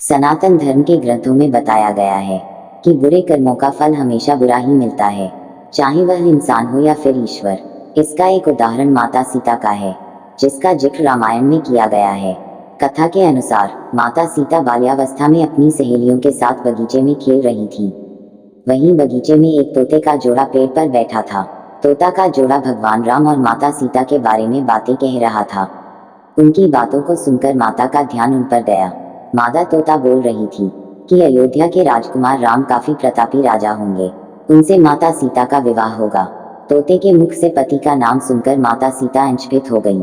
सनातन धर्म के ग्रंथों में बताया गया है कि बुरे कर्मों का फल हमेशा बुरा ही मिलता है, चाहे वह इंसान हो या फिर ईश्वर। इसका एक उदाहरण माता सीता का है, जिसका जिक्र रामायण में किया गया है। कथा के अनुसार माता सीता बाल्यावस्था में अपनी सहेलियों के साथ बगीचे में खेल रही थी। वहीं बगीचे में एक तोते का जोड़ा पेड़ पर बैठा था। तोता का जोड़ा भगवान राम और माता सीता के बारे में बातें कह रहा था। उनकी बातों को सुनकर माता का ध्यान उन पर गया। मादा तोता बोल रही थी कि अयोध्या के राजकुमार राम काफी प्रतापी राजा होंगे, उनसे माता सीता का विवाह होगा। तोते के मुख से पति का नाम सुनकर माता सीता अंचभित हो गईं।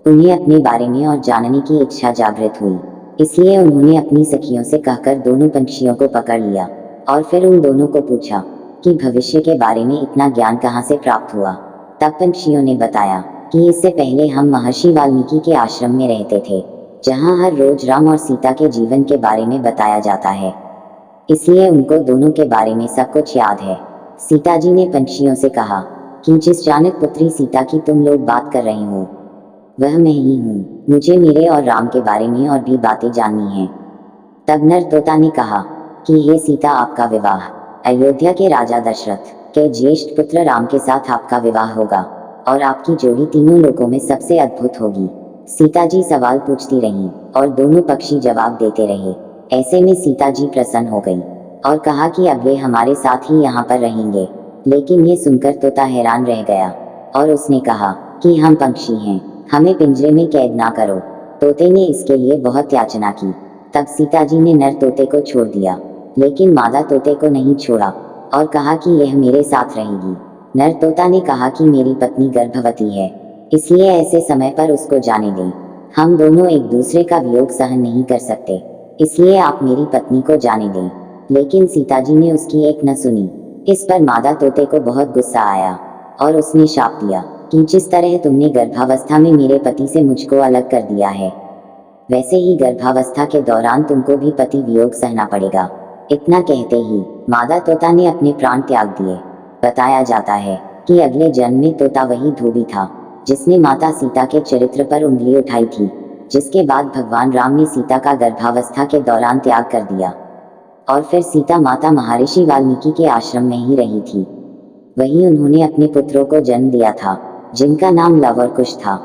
उन्हें अपने बारे में और जानने की इच्छा जागृत हुई, इसलिए उन्होंने अपनी सखियों से कहकर दोनों पंछियों को पकड़ लिया और फिर उन दोनों को पूछा कि भविष्य के बारे में इतना ज्ञान कहाँ से प्राप्त हुआ। तब पंछियों ने बताया कि इससे पहले हम महर्षि वाल्मीकि के आश्रम में रहते थे, जहाँ हर रोज राम और सीता के जीवन के बारे में बताया जाता है, इसलिए उनको दोनों के बारे में सब कुछ याद है। सीता जी ने पंछियों से कहा कि जिस जानक पुत्री सीता की तुम लोग बात कर रहे हो वह मैं ही हूँ। मुझे मेरे और राम के बारे में और भी बातें जाननी हैं। तब नर तोता ने कहा कि हे सीता, आपका विवाह अयोध्या के राजा दशरथ के ज्येष्ठ पुत्र राम के साथ आपका विवाह होगा और आपकी जोड़ी तीनों लोकों में सबसे अद्भुत होगी। सीता जी सवाल पूछती रहीं और दोनों पक्षी जवाब देते रहे। ऐसे में सीता जी प्रसन्न हो गई और कहा कि अब वे हमारे साथ ही यहाँ पर रहेंगे। लेकिन ये सुनकर तोता हैरान रह गया और उसने कहा कि हम पक्षी हैं, हमें पिंजरे में कैद ना करो। तोते ने इसके लिए बहुत याचना की। तब सीता जी ने नर तोते को छोड़ दिया, लेकिन मादा तोते को नहीं छोड़ा और कहा कि यह मेरे साथ रहेगी। नर तोता ने कहा कि मेरी पत्नी गर्भवती है, इसलिए ऐसे समय पर उसको जाने दें। हम दोनों एक दूसरे का वियोग सहन नहीं कर सकते, इसलिए आप मेरी पत्नी को जाने दें। लेकिन सीता जी ने उसकी एक न सुनी। इस पर मादा तोते को बहुत गुस्सा आया और उसने शाप दिया कि जिस तरह तुमने गर्भावस्था में मेरे पति से मुझको अलग कर दिया है, वैसे ही गर्भावस्था के दौरान तुमको भी पति वियोग सहना पड़ेगा। इतना कहते ही मादा तोता ने अपने प्राण त्याग दिए। बताया जाता है कि अगले जन्म में तोता वही धोबी था जिसने माता सीता के चरित्र पर उंगली उठाई थी, जिसके बाद भगवान राम ने सीता का गर्भावस्था के दौरान त्याग कर दिया और फिर सीता माता महर्षि वाल्मीकि के आश्रम में ही रही थी। वहीं उन्होंने अपने पुत्रों को जन्म दिया था, जिनका नाम लव और कुश था।